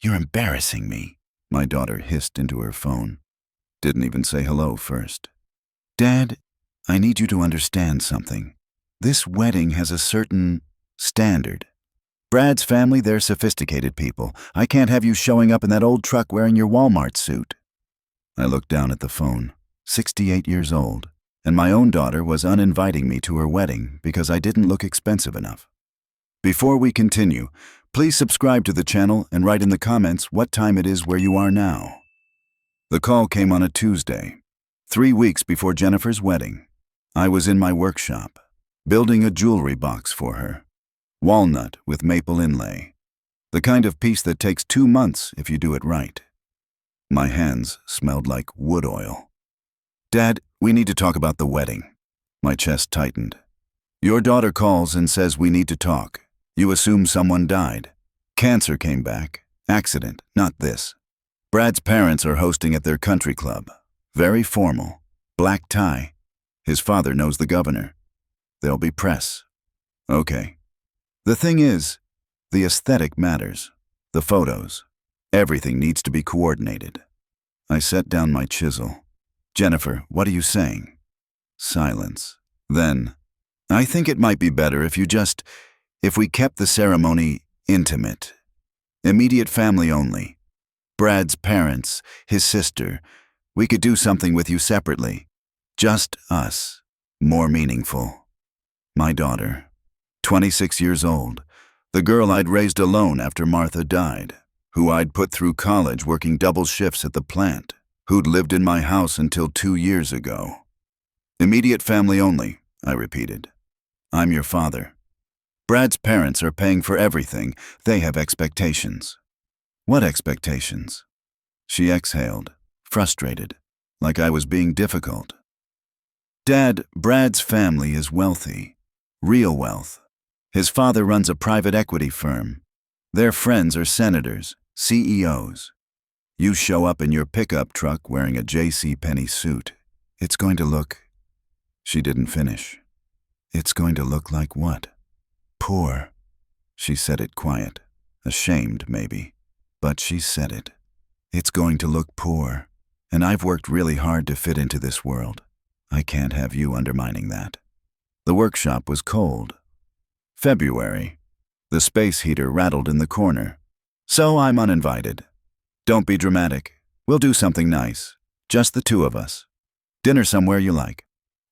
You're embarrassing me, my daughter hissed into her phone. Didn't even say hello first. Dad, I need you to understand something. This wedding has a certain standard. Brad's family, they're sophisticated people. I can't have you showing up in that old truck wearing your Walmart suit. I looked down at the phone, 68 years old, and my own daughter was uninviting me to her wedding because I didn't look expensive enough. Before we continue, please subscribe to the channel and write in the comments what time it is where you are now. The call came on a Tuesday, 3 weeks before Jennifer's wedding. I was in my workshop, building a jewelry box for her. Walnut with maple inlay. The kind of piece that takes 2 months if you do it right. My hands smelled like wood oil. Dad, we need to talk about the wedding. My chest tightened. Your daughter calls and says we need to talk. You assume someone died. Cancer came back. Accident, not this. Brad's parents are hosting at their country club. Very formal. Black tie. His father knows the governor. There'll be press. Okay. The thing is, the aesthetic matters. The photos. Everything needs to be coordinated. I set down my chisel. Jennifer, what are you saying? Silence. Then, I think it might be better if we kept the ceremony intimate. Immediate family only. Brad's parents, his sister. We could do something with you separately. Just us. More meaningful. My daughter, 26 years old, the girl I'd raised alone after Martha died, who I'd put through college working double shifts at the plant, who'd lived in my house until 2 years ago. Immediate family only, I repeated. I'm your father. Brad's parents are paying for everything. They have expectations. What expectations? She exhaled, frustrated, like I was being difficult. Dad, Brad's family is wealthy. Real wealth. His father runs a private equity firm. Their friends are senators, CEOs. You show up in your pickup truck wearing a JCPenney suit. It's going to look... She didn't finish. It's going to look like what? Poor. She said it quiet. Ashamed, maybe. But she said it. It's going to look poor. And I've worked really hard to fit into this world. I can't have you undermining that. The workshop was cold. February. The space heater rattled in the corner. So I'm uninvited. Don't be dramatic. We'll do something nice. Just the two of us. Dinner somewhere you like.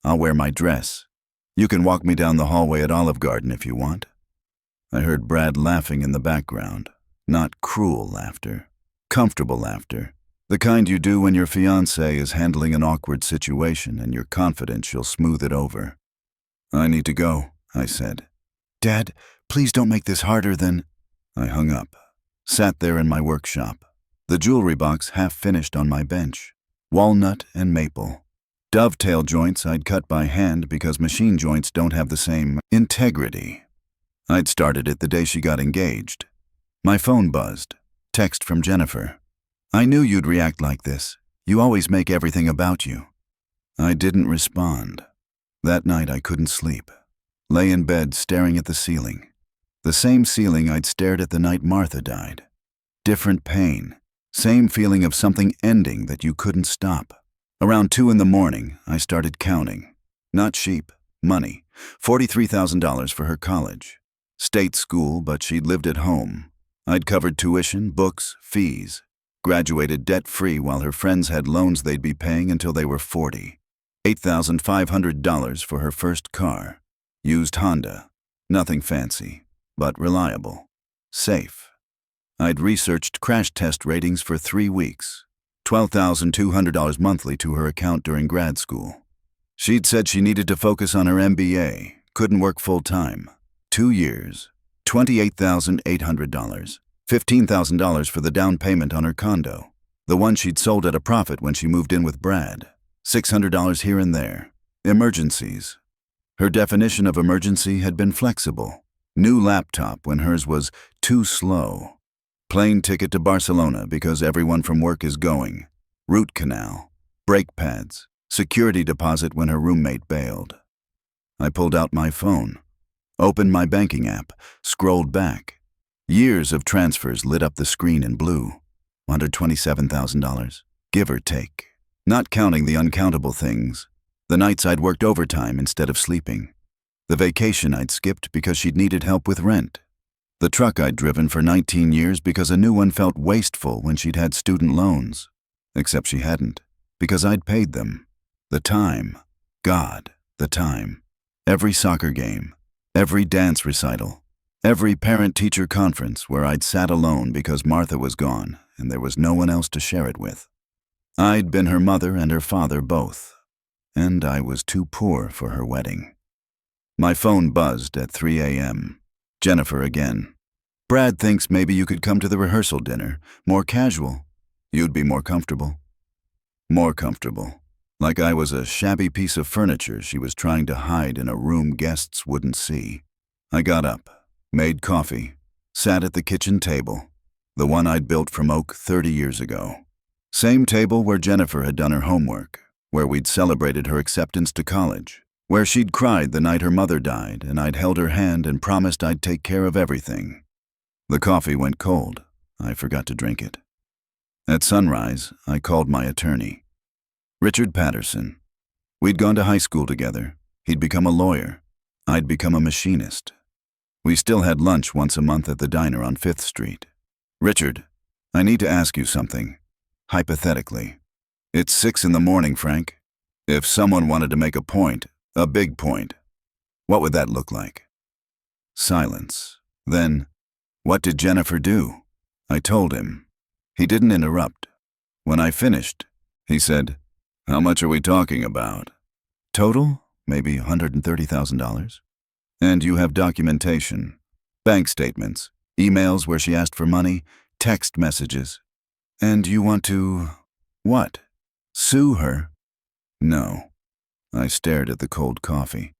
I'll wear my dress. You can walk me down the hallway at Olive Garden if you want. I heard Brad laughing in the background. Not cruel laughter. Comfortable laughter. The kind you do when your fiancé is handling an awkward situation and you're confident she'll smooth it over. I need to go, I said. Dad, please don't make this harder than... I hung up. Sat there in my workshop. The jewelry box half finished on my bench. Walnut and maple. Dovetail joints I'd cut by hand because machine joints don't have the same integrity. I'd started it the day she got engaged. My phone buzzed. Text from Jennifer. I knew you'd react like this. You always make everything about you. I didn't respond. That night I couldn't sleep. Lay in bed staring at the ceiling. The same ceiling I'd stared at the night Martha died. Different pain. Same feeling of something ending that you couldn't stop. Around 2 in the morning, I started counting. Not sheep, money. $43,000 for her college. State school, but she'd lived at home. I'd covered tuition, books, fees. Graduated debt-free while her friends had loans they'd be paying until they were 40. $8,500 for her first car. Used Honda. Nothing fancy, but reliable. Safe. I'd researched crash test ratings for 3 weeks. $12,200 monthly to her account during grad school. She'd said she needed to focus on her MBA, couldn't work full-time. 2 years. $28,800. $15,000 for the down payment on her condo. The one she'd sold at a profit when she moved in with Brad. $600 here and there. Emergencies. Her definition of emergency had been flexible. New laptop when hers was too slow. Plane ticket to Barcelona because everyone from work is going. Root canal. Brake pads. Security deposit when her roommate bailed. I pulled out my phone. Opened my banking app. Scrolled back. Years of transfers lit up the screen in blue. $127,000, give or take. Not counting the uncountable things. The nights I'd worked overtime instead of sleeping. The vacation I'd skipped because she'd needed help with rent. The truck I'd driven for 19 years because a new one felt wasteful when she'd had student loans. Except she hadn't, because I'd paid them. The time. God, the time. Every soccer game. Every dance recital. Every parent-teacher conference where I'd sat alone because Martha was gone and there was no one else to share it with. I'd been her mother and her father both, and I was too poor for her wedding. My phone buzzed at 3 a.m. Jennifer again. Brad thinks maybe you could come to the rehearsal dinner, more casual. You'd be more comfortable. More comfortable. Like I was a shabby piece of furniture she was trying to hide in a room guests wouldn't see. I got up, made coffee, sat at the kitchen table, the one I'd built from oak 30 years ago. Same table where Jennifer had done her homework, where we'd celebrated her acceptance to college, where she'd cried the night her mother died and I'd held her hand and promised I'd take care of everything. The coffee went cold. I forgot to drink it. At sunrise, I called my attorney. Richard Patterson. We'd gone to high school together. He'd become a lawyer. I'd become a machinist. We still had lunch once a month at the diner on 5th Street. Richard, I need to ask you something. Hypothetically. It's 6 in the morning, Frank. If someone wanted to make a point, a big point, what would that look like? Silence. Then, what did Jennifer do? I told him. He didn't interrupt. When I finished, he said, "How much are we talking about?" Total? Maybe $130,000. And you have documentation. Bank statements, emails where she asked for money, text messages. And you want to… what? Sue her? No. I stared at the cold coffee.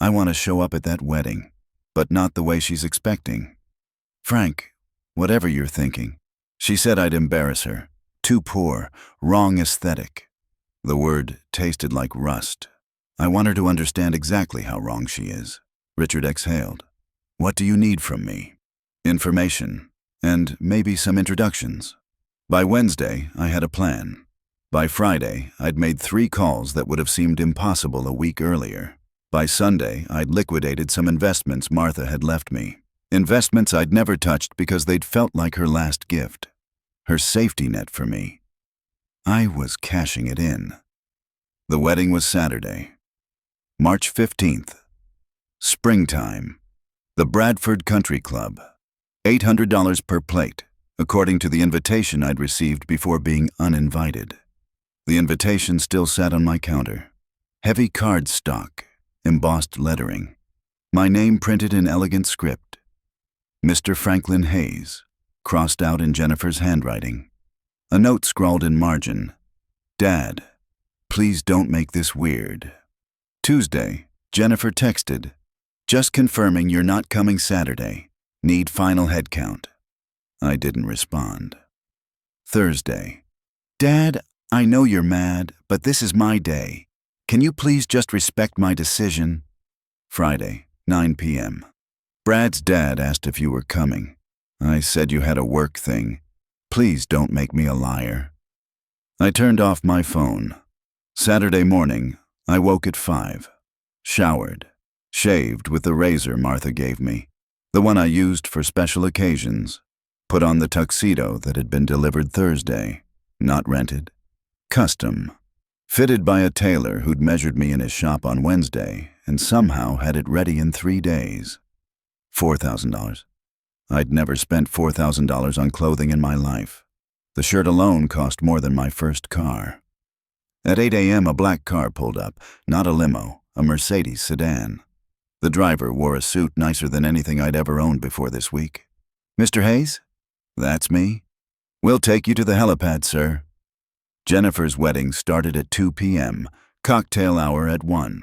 I want to show up at that wedding, but not the way she's expecting. Frank, whatever you're thinking. She said I'd embarrass her. Too poor, wrong aesthetic. The word tasted like rust. I want her to understand exactly how wrong she is. Richard exhaled. What do you need from me? Information, and maybe some introductions. By Wednesday, I had a plan. By Friday, I'd made 3 calls that would have seemed impossible a week earlier. By Sunday, I'd liquidated some investments Martha had left me. Investments I'd never touched because they'd felt like her last gift. Her safety net for me. I was cashing it in. The wedding was Saturday, March 15th. Springtime. The Bradford Country Club. $800 per plate, according to the invitation I'd received before being uninvited. The invitation still sat on my counter. Heavy cardstock, embossed lettering. My name printed in elegant script. Mr. Franklin Hayes, crossed out in Jennifer's handwriting. A note scrawled in margin. Dad, please don't make this weird. Tuesday, Jennifer texted, just confirming you're not coming Saturday. Need final head count. I didn't respond. Thursday, Dad, I know you're mad, but this is my day. Can you please just respect my decision? Friday, 9 p.m. Brad's dad asked if you were coming. I said you had a work thing. Please don't make me a liar. I turned off my phone. Saturday morning, I woke at 5. Showered. Shaved with the razor Martha gave me. The one I used for special occasions. Put on the tuxedo that had been delivered Thursday. Not rented. Custom. Fitted by a tailor who'd measured me in his shop on Wednesday and somehow had it ready in 3 days. $4,000. I'd never spent $4,000 on clothing in my life. The shirt alone cost more than my first car. At 8 a.m. a black car pulled up, not a limo, a Mercedes sedan. The driver wore a suit nicer than anything I'd ever owned before this week. Mr. Hayes? That's me. We'll take you to the helipad, sir. Jennifer's wedding started at 2 p.m., cocktail hour at 1.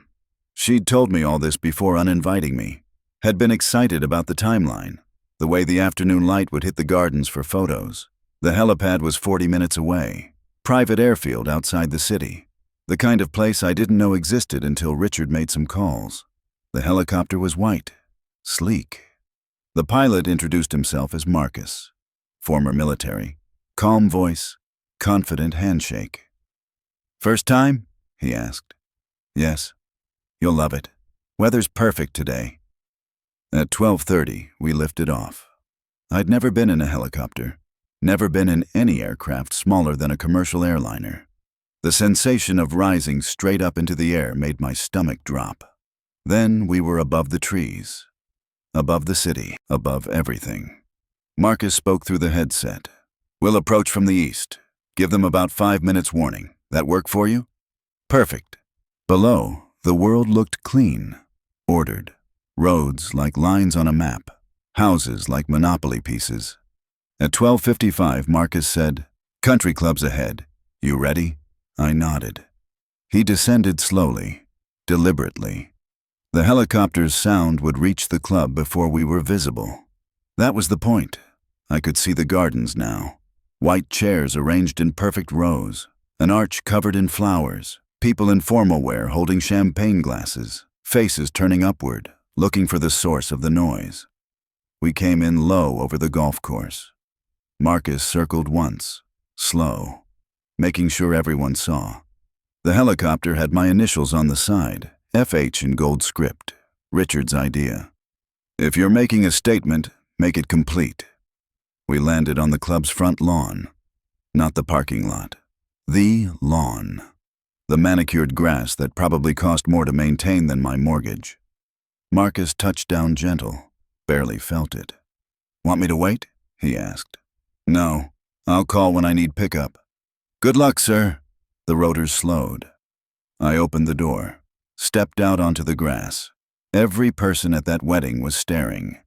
She'd told me all this before uninviting me. Had been excited about the timeline, the way the afternoon light would hit the gardens for photos. The helipad was 40 minutes away. Private airfield outside the city. The kind of place I didn't know existed until Richard made some calls. The helicopter was white, sleek. The pilot introduced himself as Marcus, former military. Calm voice, confident handshake. "First time?" he asked. "Yes. You'll love it. Weather's perfect today." At 12:30, we lifted off. I'd never been in a helicopter, never been in any aircraft smaller than a commercial airliner. The sensation of rising straight up into the air made my stomach drop. Then we were above the trees, above the city, above everything. Marcus spoke through the headset. "We'll approach from the east. Give them about 5 minutes warning. That work for you?" "Perfect." Below, the world looked clean, ordered. Roads like lines on a map, houses like Monopoly pieces. At 12:55, Marcus said, "Country club's ahead. You ready?" I nodded. He descended slowly, deliberately. The helicopter's sound would reach the club before we were visible. That was the point. I could see the gardens now. White chairs arranged in perfect rows, an arch covered in flowers, people in formal wear holding champagne glasses, faces turning upward, looking for the source of the noise. We came in low over the golf course. Marcus circled once, slow, making sure everyone saw. The helicopter had my initials on the side, FH in gold script, Richard's idea. "If you're making a statement, make it complete." We landed on the club's front lawn, not the parking lot. The lawn. The manicured grass that probably cost more to maintain than my mortgage. Marcus touched down gentle, barely felt it. "Want me to wait?" he asked. "No, I'll call when I need pickup." "Good luck, sir." The rotors slowed. I opened the door, stepped out onto the grass. Every person at that wedding was staring.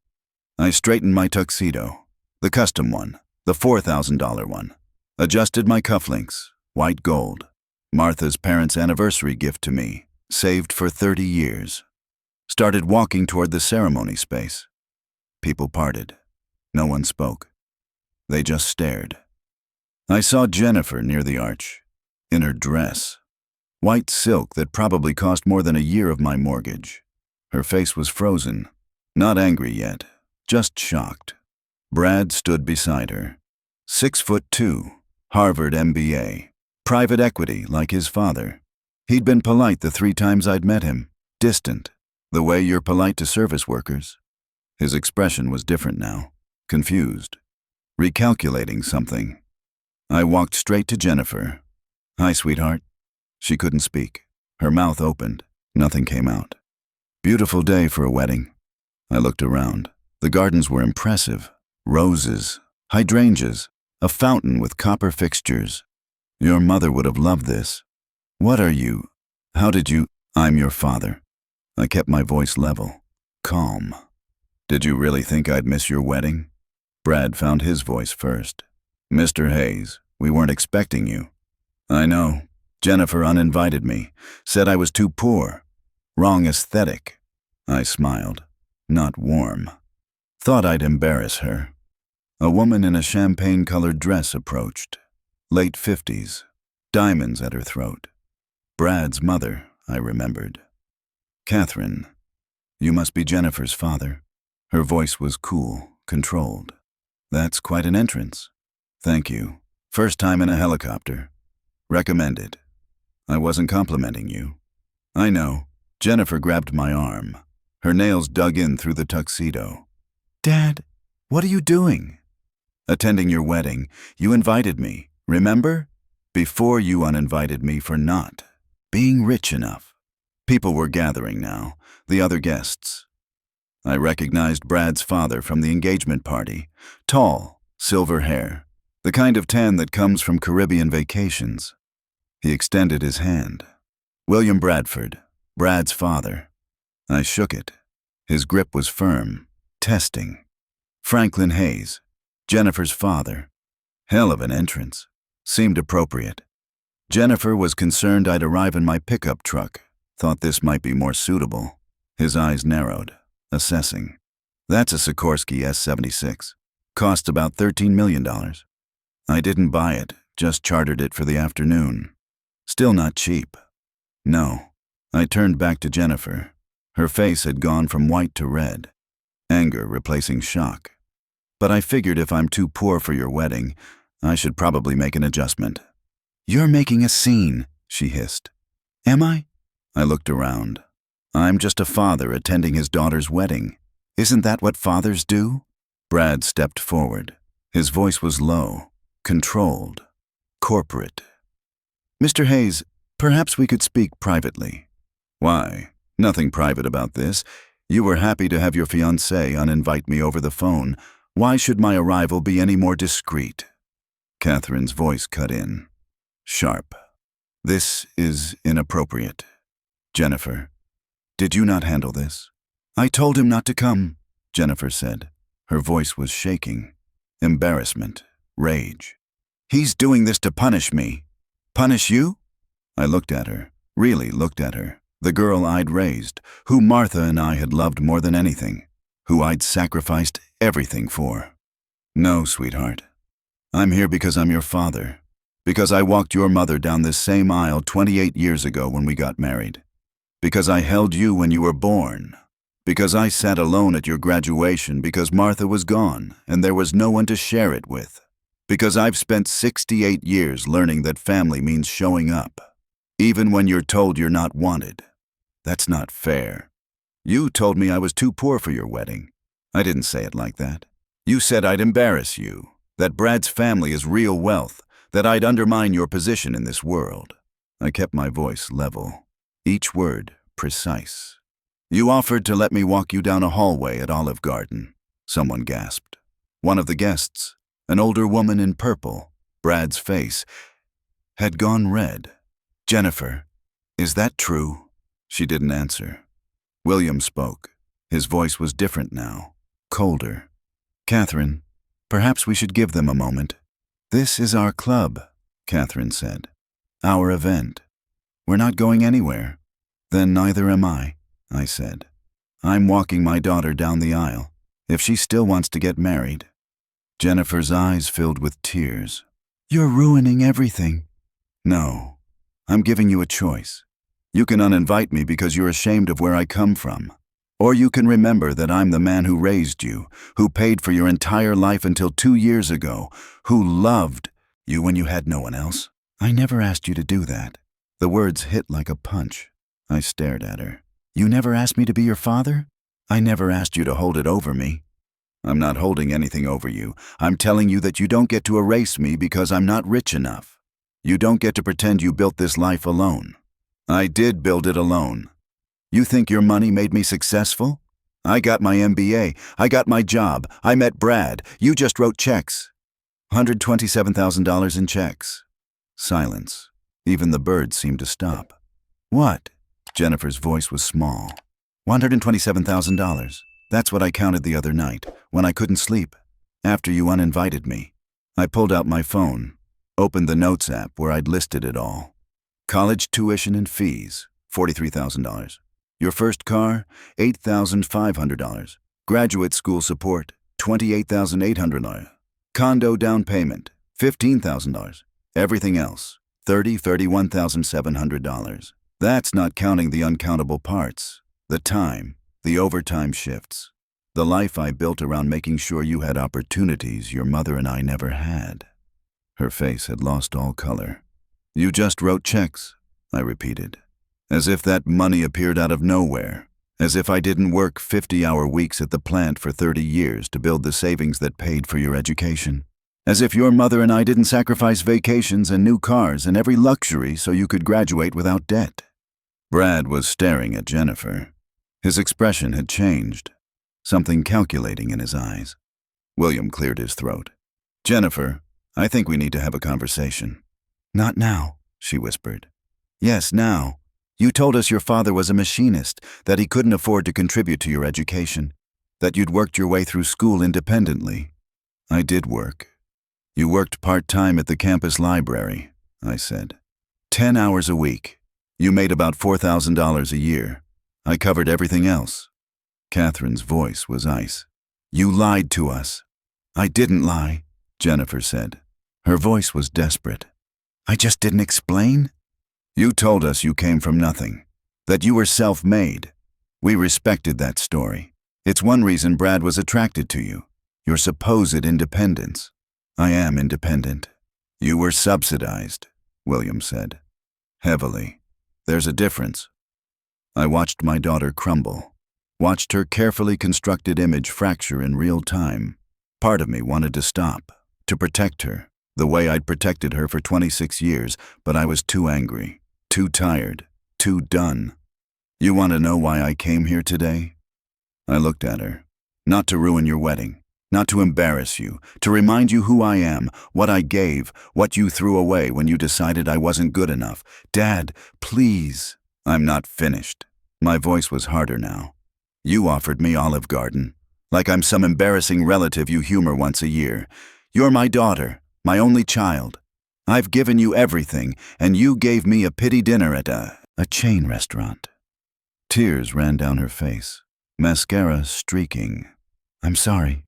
I straightened my tuxedo, the custom one, the $4,000 one. Adjusted my cufflinks, white gold. Martha's parents' anniversary gift to me, saved for 30 years. Started walking toward the ceremony space. People parted. No one spoke. They just stared. I saw Jennifer near the arch, in her dress. White silk that probably cost more than a year of my mortgage. Her face was frozen, not angry yet, just shocked. Brad stood beside her. 6'2", Harvard MBA, private equity like his father. He'd been polite the 3 times I'd met him, distant, the way you're polite to service workers. His expression was different now, confused, recalculating something. I walked straight to Jennifer. "Hi, sweetheart." She couldn't speak. Her mouth opened. Nothing came out. Beautiful day for a wedding. I looked around. The gardens were impressive. Roses, hydrangeas, a fountain with copper fixtures. "Your mother would have loved this." "What are you? How did you—" "I'm your father." I kept my voice level, calm. "Did you really think I'd miss your wedding?" Brad found his voice first. "Mr. Hayes, we weren't expecting you." "I know. Jennifer uninvited me, said I was too poor. Wrong aesthetic." I smiled, not warm. Thought I'd embarrass her. A woman in a champagne-colored dress approached. Late 50s, diamonds at her throat. Brad's mother, I remembered. "Catherine, you must be Jennifer's father." Her voice was cool, controlled. "That's quite an entrance." "Thank you. First time in a helicopter. Recommended." "I wasn't complimenting you." "I know." Jennifer grabbed my arm. Her nails dug in through the tuxedo. "Dad, what are you doing?" "Attending your wedding. You invited me, remember? Before you uninvited me for not being rich enough." People were gathering now, the other guests. I recognized Brad's father from the engagement party. Tall, silver hair, the kind of tan that comes from Caribbean vacations. He extended his hand. "William Bradford, Brad's father." I shook it. His grip was firm, testing. "Franklin Hayes, Jennifer's father." Hell of an entrance. Seemed appropriate. Jennifer was concerned I'd arrive in my pickup truck. Thought this might be more suitable. His eyes narrowed, assessing. "That's a Sikorsky S-76. Cost about $13 million. I didn't buy it, just chartered it for the afternoon. Still not cheap." "No." I turned back to Jennifer. Her face had gone from white to red. anger replacing shock. But I figured if I'm too poor for your wedding, I should probably make an adjustment. You're making a scene, she hissed. Am I? I looked around. I'm just a father attending his daughter's wedding. Isn't that what fathers do? Brad stepped forward. His voice was low, controlled, corporate. Mr. Hayes, perhaps we could speak privately. Why? Nothing private about this. You were happy to have your fiancée uninvite me over the phone. Why should my arrival be any more discreet? Catherine's voice cut in. Sharp. This is inappropriate. Jennifer, did you not handle this? I told him not to come, Jennifer said. Her voice was shaking. Embarrassment, rage. He's doing this to punish me. Punish you? I looked at her, really looked at her. The girl I'd raised, who Martha and I had loved more than anything, who I'd sacrificed everything for. No, sweetheart. I'm here because I'm your father, because I walked your mother down this same aisle 28 years ago when we got married, because I held you when you were born, because I sat alone at your graduation because Martha was gone and there was no one to share it with, because I've spent 68 years learning that family means showing up, even when you're told you're not wanted. That's not fair. You told me I was too poor for your wedding. I didn't say it like that. You said I'd embarrass you, that Brad's family is real wealth, that I'd undermine your position in this world. I kept my voice level, each word precise. You offered to let me walk you down a hallway at Olive Garden. Someone gasped. One of the guests, an older woman in purple, Brad's face, had gone red. Jennifer, is that true? She didn't answer. William spoke. His voice was different now, colder. Catherine, perhaps we should give them a moment. This is our club, Catherine said. Our event. We're not going anywhere. Then neither am I said. I'm walking my daughter down the aisle, if she still wants to get married. Jennifer's eyes filled with tears. You're ruining everything. No, I'm giving you a choice. You can uninvite me because you're ashamed of where I come from. Or you can remember that I'm the man who raised you, who paid for your entire life until 2 years ago, who loved you when you had no one else. I never asked you to do that. The words hit like a punch. I stared at her. You never asked me to be your father? I never asked you to hold it over me. I'm not holding anything over you. I'm telling you that you don't get to erase me because I'm not rich enough. You don't get to pretend you built this life alone. I did build it alone. You think your money made me successful? I got my MBA. I got my job. I met Brad. You just wrote checks. $127,000 in checks. Silence. Even the birds seemed to stop. What? Jennifer's voice was small. $127,000. That's what I counted the other night, when I couldn't sleep, after you uninvited me. I pulled out my phone, opened the Notes app where I'd listed it all. College tuition and fees, $43,000. Your first car, $8,500. Graduate school support, $28,800. Condo down payment, $15,000. Everything else, $31,700. That's not counting the uncountable parts, the time, the overtime shifts, the life I built around making sure you had opportunities your mother and I never had. Her face had lost all color. You just wrote checks, I repeated, as if that money appeared out of nowhere, as if I didn't work 50-hour weeks at the plant for 30 years to build the savings that paid for your education, as if your mother and I didn't sacrifice vacations and new cars and every luxury so you could graduate without debt. Brad was staring at Jennifer. His expression had changed, something calculating in his eyes. William cleared his throat. Jennifer, I think we need to have a conversation. Not now, she whispered. Yes, now. You told us your father was a machinist, that he couldn't afford to contribute to your education, that you'd worked your way through school independently. I did work. You worked part-time at the campus library, I said. 10 hours a week. You made about $4,000 a year. I covered everything else. Catherine's voice was ice. You lied to us. I didn't lie, Jennifer said. Her voice was desperate. I just didn't explain? You told us you came from nothing, that you were self-made. We respected that story. It's one reason Brad was attracted to you. Your supposed independence. I am independent. You were subsidized, William said. Heavily. There's a difference. I watched my daughter crumble. Watched her carefully constructed image fracture in real time. Part of me wanted to stop, to protect her, the way I'd protected her for 26 years, but I was too angry, too tired, too done. You want to know why I came here today? I looked at her. Not to ruin your wedding, not to embarrass you, to remind you who I am, what I gave, what you threw away when you decided I wasn't good enough. Dad, please. I'm not finished. My voice was harder now. You offered me Olive Garden, like I'm some embarrassing relative you humor once a year. You're my daughter, my only child. I've given you everything, and you gave me a pity dinner at a chain restaurant. Tears ran down her face, mascara streaking. I'm sorry.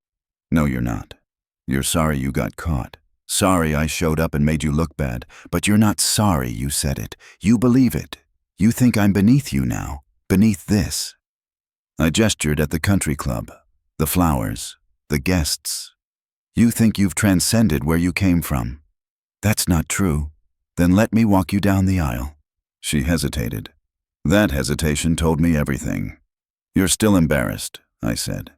No, you're not. You're sorry you got caught. Sorry I showed up and made you look bad, but you're not sorry you said it. You believe it. You think I'm beneath you now, beneath this. I gestured at the country club, the flowers, the guests. You think you've transcended where you came from. That's not true. Then let me walk you down the aisle. She hesitated. That hesitation told me everything. You're still embarrassed, I said.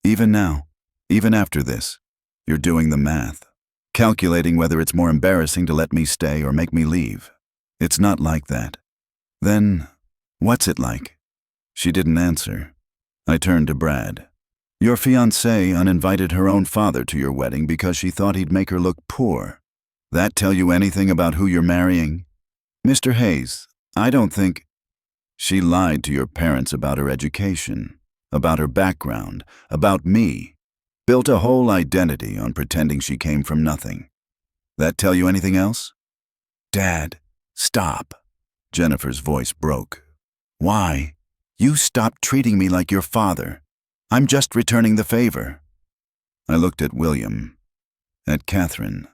Even now, even after this, you're doing the math, calculating whether it's more embarrassing to let me stay or make me leave. It's not like that. Then, what's it like? She didn't answer. I turned to Brad. Your fiancée uninvited her own father to your wedding because she thought he'd make her look poor. That tell you anything about who you're marrying? Mr. Hayes, I don't think... She lied to your parents about her education, about her background, about me. Built a whole identity on pretending she came from nothing. That tell you anything else? Dad, stop. Jennifer's voice broke. Why? You stopped treating me like your father. I'm just returning the favor. I looked at William, at Catherine,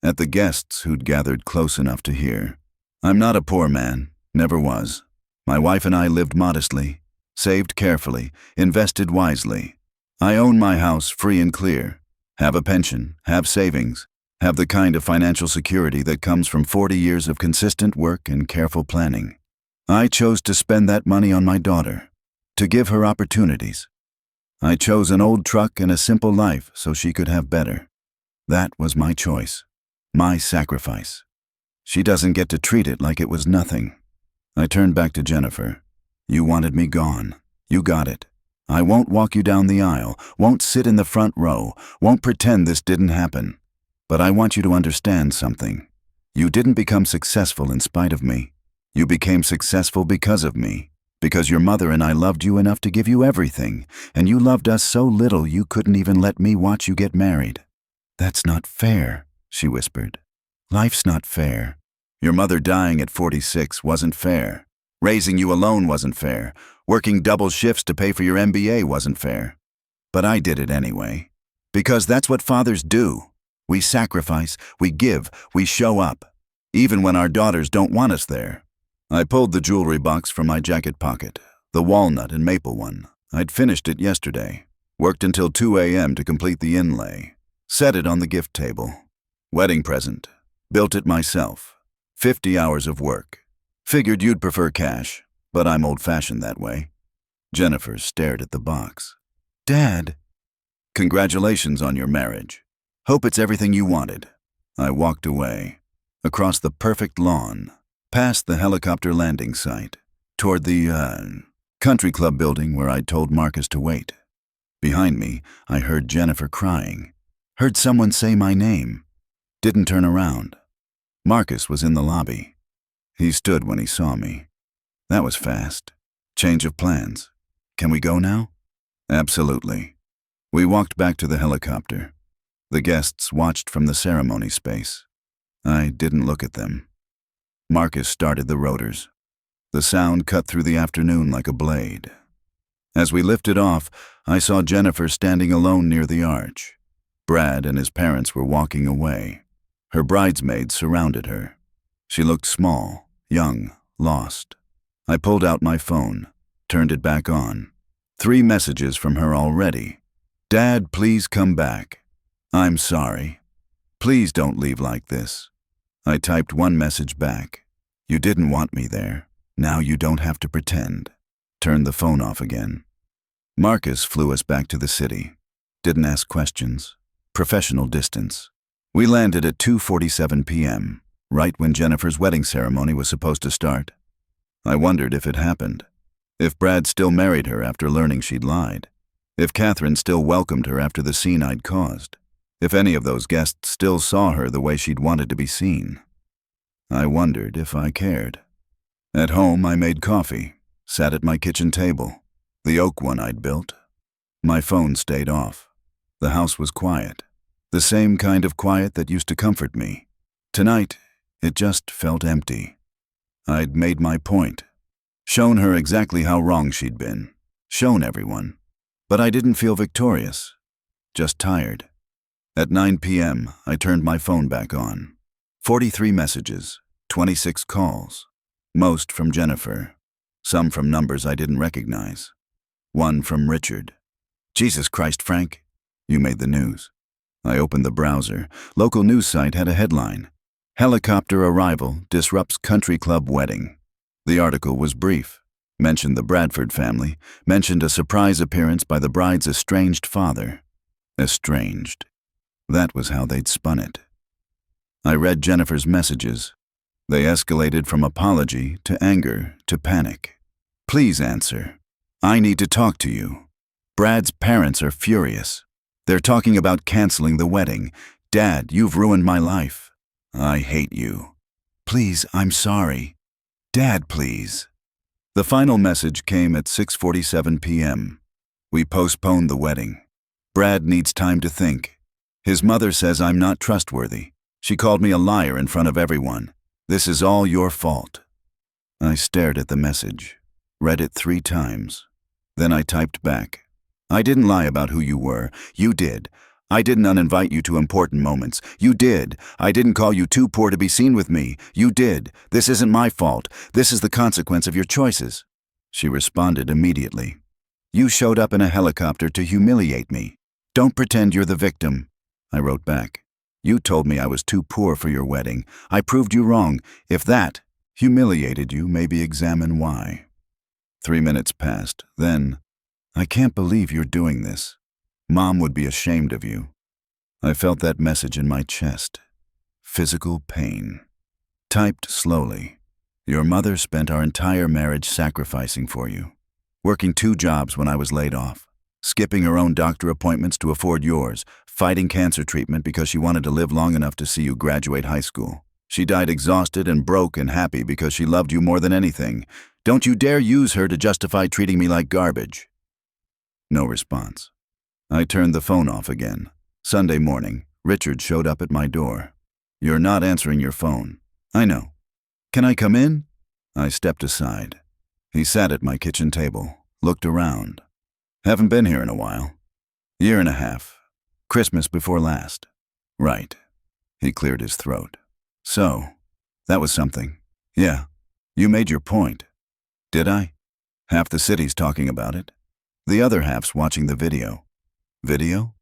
at the guests who'd gathered close enough to hear. I'm not a poor man, never was. My wife and I lived modestly, saved carefully, invested wisely. I own my house free and clear, have a pension, have savings, have the kind of financial security that comes from 40 years of consistent work and careful planning. I chose to spend that money on my daughter, to give her opportunities. I chose an old truck and a simple life so she could have better. That was my choice, my sacrifice. She doesn't get to treat it like it was nothing. I turned back to Jennifer. You wanted me gone. You got it. I won't walk you down the aisle, won't sit in the front row, won't pretend this didn't happen. But I want you to understand something. You didn't become successful in spite of me. You became successful because of me, because your mother and I loved you enough to give you everything, and you loved us so little you couldn't even let me watch you get married. That's not fair, she whispered. Life's not fair. Your mother dying at 46 wasn't fair. Raising you alone wasn't fair. Working double shifts to pay for your MBA wasn't fair. But I did it anyway. Because that's what fathers do. We sacrifice, we give, we show up. Even when our daughters don't want us there. I pulled the jewelry box from my jacket pocket, the walnut and maple one. I'd finished it yesterday. Worked until 2 a.m. to complete the inlay. Set it on the gift table. Wedding present. Built it myself. 50 hours of work. Figured you'd prefer cash, but I'm old-fashioned that way. Jennifer stared at the box. Dad. Congratulations on your marriage. Hope it's everything you wanted. I walked away. Across the perfect lawn. Past the helicopter landing site. Toward the, country club building where I'd told Marcus to wait. Behind me, I heard Jennifer crying. Heard someone say my name. Didn't turn around. Marcus was in the lobby. He stood when he saw me. That was fast. Change of plans. Can we go now? Absolutely. We walked back to the helicopter. The guests watched from the ceremony space. I didn't look at them. Marcus started the rotors. The sound cut through the afternoon like a blade. As we lifted off, I saw Jennifer standing alone near the arch. Brad and his parents were walking away. Her bridesmaids surrounded her. She looked small, young, lost. I pulled out my phone, turned it back on. 3 messages from her already. Dad, please come back. I'm sorry. Please don't leave like this. I typed 1 message back. You didn't want me there. Now you don't have to pretend. Turned the phone off again. Marcus flew us back to the city. Didn't ask questions. Professional distance. We landed at 2:47 p.m., right when Jennifer's wedding ceremony was supposed to start. I wondered if it happened. If Brad still married her after learning she'd lied. If Catherine still welcomed her after the scene I'd caused. If any of those guests still saw her the way she'd wanted to be seen. I wondered if I cared. At home, I made coffee, sat at my kitchen table, the oak one I'd built. My phone stayed off. The house was quiet, the same kind of quiet that used to comfort me. Tonight, it just felt empty. I'd made my point, shown her exactly how wrong she'd been, shown everyone. But I didn't feel victorious, just tired. At 9 p.m., I turned my phone back on. 43 messages, 26 calls, most from Jennifer, some from numbers I didn't recognize. 1 from Richard. Jesus Christ, Frank, you made the news. I opened the browser. Local news site had a headline. Helicopter arrival disrupts country club wedding. The article was brief. Mentioned the Bradford family, mentioned a surprise appearance by the bride's estranged father. Estranged. That was how they'd spun it. I read Jennifer's messages. They escalated from apology to anger to panic. Please answer. I need to talk to you. Brad's parents are furious. They're talking about canceling the wedding. Dad, you've ruined my life. I hate you. Please, I'm sorry. Dad, please. The final message came at 6:47 p.m. We postponed the wedding. Brad needs time to think. His mother says I'm not trustworthy. She called me a liar in front of everyone. This is all your fault. I stared at the message, read it 3 times. Then I typed back. I didn't lie about who you were. You did. I didn't uninvite you to important moments. You did. I didn't call you too poor to be seen with me. You did. This isn't my fault. This is the consequence of your choices. She responded immediately. You showed up in a helicopter to humiliate me. Don't pretend you're the victim. I wrote back. You told me I was too poor for your wedding. I proved you wrong. If that humiliated you, maybe examine why. 3 minutes passed. Then, I can't believe you're doing this. Mom would be ashamed of you. I felt that message in my chest. Physical pain. Typed slowly. Your mother spent our entire marriage sacrificing for you. Working 2 jobs when I was laid off. Skipping her own doctor appointments to afford yours. Fighting cancer treatment because she wanted to live long enough to see you graduate high school. She died exhausted and broke and happy because she loved you more than anything. Don't you dare use her to justify treating me like garbage. No response. I turned the phone off again. Sunday morning, Richard showed up at my door. You're not answering your phone. I know. Can I come in? I stepped aside. He sat at my kitchen table, looked around. Haven't been here in a while. 1.5 years. Christmas before last. Right. He cleared his throat. So, that was something. Yeah, you made your point. Did I? Half the city's talking about it. The other half's watching the video. Video?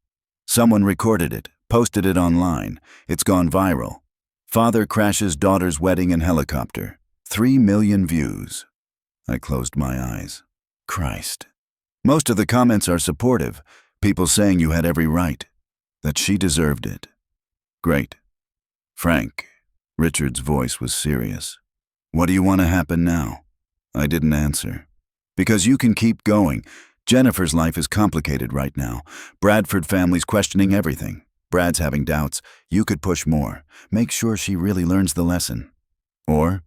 Someone recorded it, posted it online. It's gone viral. Father crashes daughter's wedding in helicopter. 3 million views. I closed my eyes. Christ. Most of the comments are supportive. People saying you had every right. That she deserved it. Great. Frank. Richard's voice was serious. What do you want to happen now? I didn't answer. Because you can keep going. Jennifer's life is complicated right now. Bradford family's questioning everything. Brad's having doubts. You could push more. Make sure she really learns the lesson. Or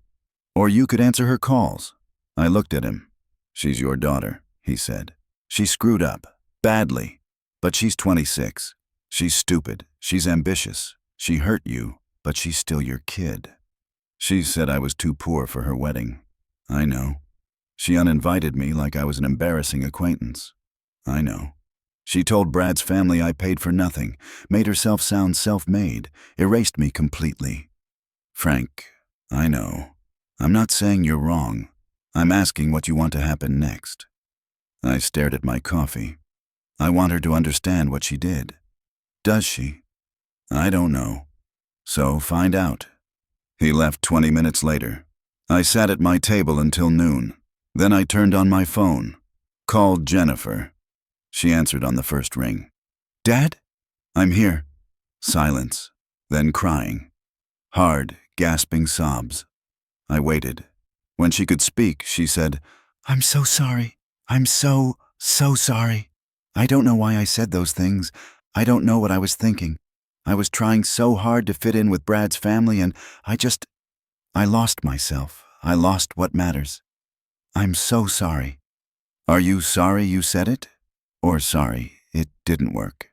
you could answer her calls. I looked at him. She's your daughter, he said. She screwed up. Badly. But she's 26. She's stupid. She's ambitious. She hurt you, but she's still your kid. She said I was too poor for her wedding. I know. She uninvited me like I was an embarrassing acquaintance. I know. She told Brad's family I paid for nothing, made herself sound self-made, erased me completely. Frank, I know. I'm not saying you're wrong. I'm asking what you want to happen next. I stared at my coffee. I want her to understand what she did. Does she? I don't know. So find out. He left 20 minutes later. I sat at my table until noon. Then I turned on my phone. Called Jennifer. She answered on the first ring. Dad? I'm here. Silence. Then crying. Hard, gasping sobs. I waited. When she could speak, she said, I'm so sorry. I'm so sorry. I don't know why I said those things. I don't know what I was thinking. I was trying so hard to fit in with Brad's family, and I lost myself. I lost what matters. I'm so sorry. Are you sorry you said it? Or sorry it didn't work?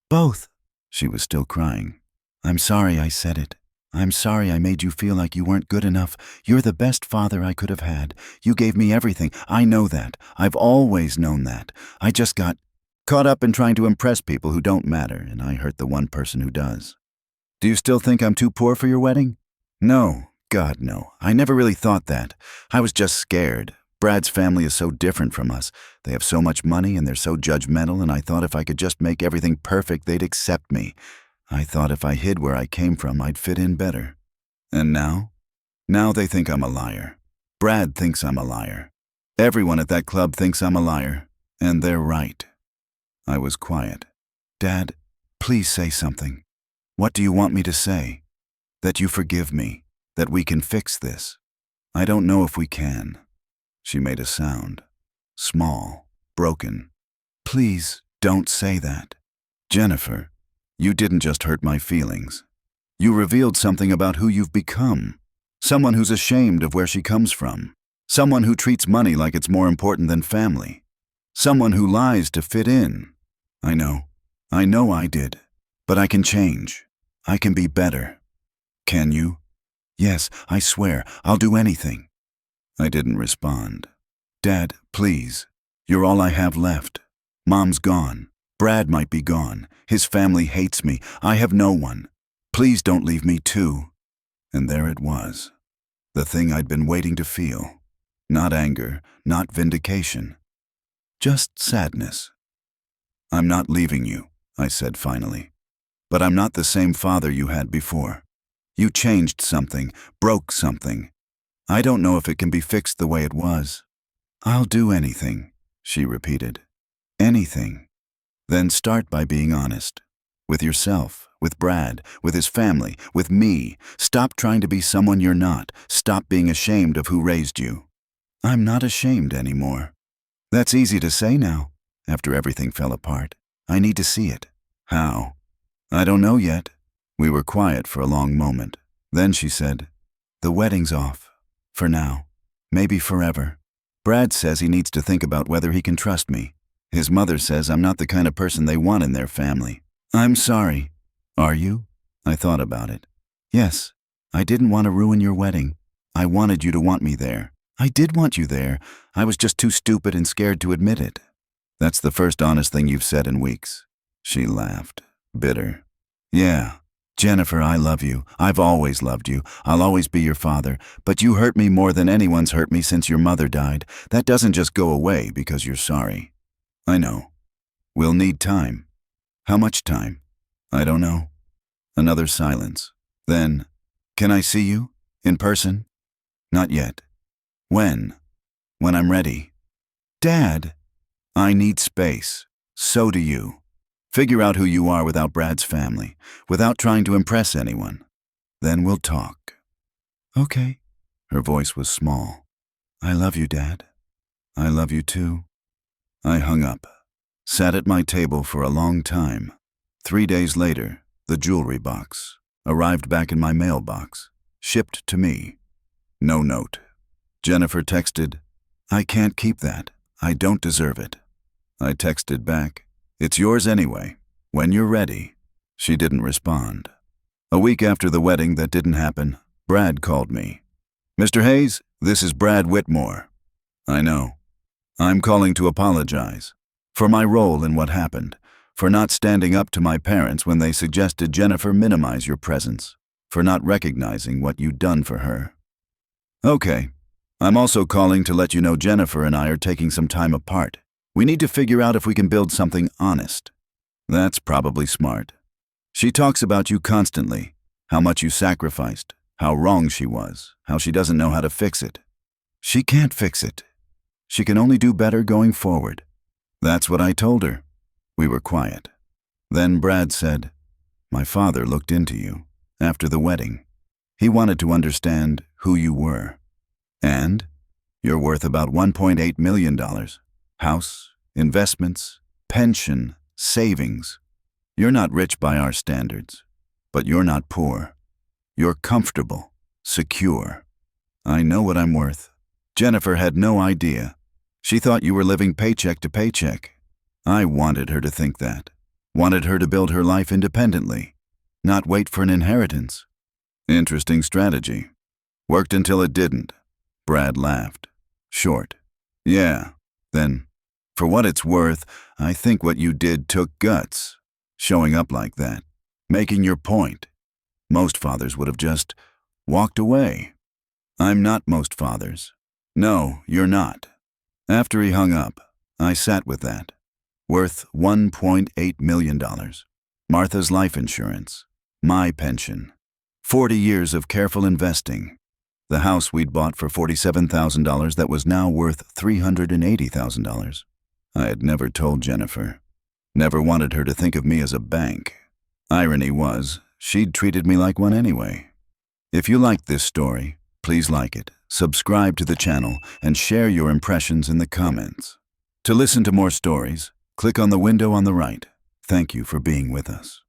Both. She was still crying. I'm sorry I said it. I'm sorry I made you feel like you weren't good enough. You're the best father I could have had. You gave me everything. I know that. I've always known that. I just got caught up in trying to impress people who don't matter, and I hurt the one person who does. Do you still think I'm too poor for your wedding? No. God, no. I never really thought that. I was just scared. Brad's family is so different from us. They have so much money and they're so judgmental, and I thought if I could just make everything perfect, they'd accept me. I thought if I hid where I came from, I'd fit in better. And now? Now they think I'm a liar. Brad thinks I'm a liar. Everyone at that club thinks I'm a liar. And they're right. I was quiet. Dad, please say something. What do you want me to say? That you forgive me. That we can fix this. I don't know if we can. She made a sound. Small. Broken. Please don't say that. Jennifer, you didn't just hurt my feelings. You revealed something about who you've become. Someone who's ashamed of where she comes from. Someone who treats money like it's more important than family. Someone who lies to fit in. I know I did. But I can change. I can be better. Can you? Yes, I swear, I'll do anything. I didn't respond. Dad, please. You're all I have left. Mom's gone. Brad might be gone. His family hates me. I have no one. Please don't leave me too. And there it was. The thing I'd been waiting to feel. Not anger, not vindication. Just sadness. I'm not leaving you, I said finally. But I'm not the same father you had before. You changed something, broke something. I don't know if it can be fixed the way it was. I'll do anything, she repeated. Anything. Then start by being honest. With yourself, with Brad, with his family, with me. Stop trying to be someone you're not. Stop being ashamed of who raised you. I'm not ashamed anymore. That's easy to say now, after everything fell apart. I need to see it. How? I don't know yet. We were quiet for a long moment. Then she said, The wedding's off. For now. Maybe forever. Brad says he needs to think about whether he can trust me. His mother says I'm not the kind of person they want in their family. I'm sorry. Are you? I thought about it. Yes. I didn't want to ruin your wedding. I wanted you to want me there. I did want you there. I was just too stupid and scared to admit it. That's the first honest thing you've said in weeks. She laughed, bitter. Yeah. Jennifer, I love you. I've always loved you. I'll always be your father. But you hurt me more than anyone's hurt me since your mother died. That doesn't just go away because you're sorry. I know. We'll need time. How much time? I don't know. Another silence. Then, can I see you? In person? Not yet. When? When I'm ready. Dad! I need space. So do you. Figure out who you are without Brad's family, without trying to impress anyone. Then we'll talk. Okay. Her voice was small. I love you, Dad. I love you too. I hung up, sat at my table for a long time. 3 days later, the jewelry box arrived back in my mailbox, shipped to me. No note. Jennifer texted, I can't keep that. I don't deserve it. I texted back, It's yours anyway. When you're ready. She didn't respond. A week after the wedding that didn't happen, Brad called me. Mr. Hayes, this is Brad Whitmore. I know. I'm calling to apologize for my role in what happened, for not standing up to my parents when they suggested Jennifer minimize your presence, for not recognizing what you'd done for her. Okay. I'm also calling to let you know Jennifer and I are taking some time apart. We need to figure out if we can build something honest. That's probably smart. She talks about you constantly, how much you sacrificed, how wrong she was, how she doesn't know how to fix it. She can't fix it. She can only do better going forward. That's what I told her. We were quiet. Then Brad said, "My father looked into you after the wedding. He wanted to understand who you were. And you're worth about $1.8 million. House, investments, pension, savings. You're not rich by our standards, but you're not poor. You're comfortable, secure. I know what I'm worth." Jennifer had no idea. She thought you were living paycheck to paycheck. I wanted her to think that. Wanted her to build her life independently, not wait for an inheritance. Interesting strategy. Worked until it didn't. Brad laughed. Short. Yeah. Then, for what it's worth, I think what you did took guts. Showing up like that. Making your point. Most fathers would have just walked away. I'm not most fathers. No, you're not. After he hung up, I sat with that. Worth $1.8 million. Martha's life insurance. My pension. 40 years of careful investing. The house we'd bought for $47,000 that was now worth $380,000. I had never told Jennifer. Never wanted her to think of me as a bank. Irony was, she'd treated me like one anyway. If you liked this story, please like it, subscribe to the channel, and share your impressions in the comments. To listen to more stories, click on the window on the right. Thank you for being with us.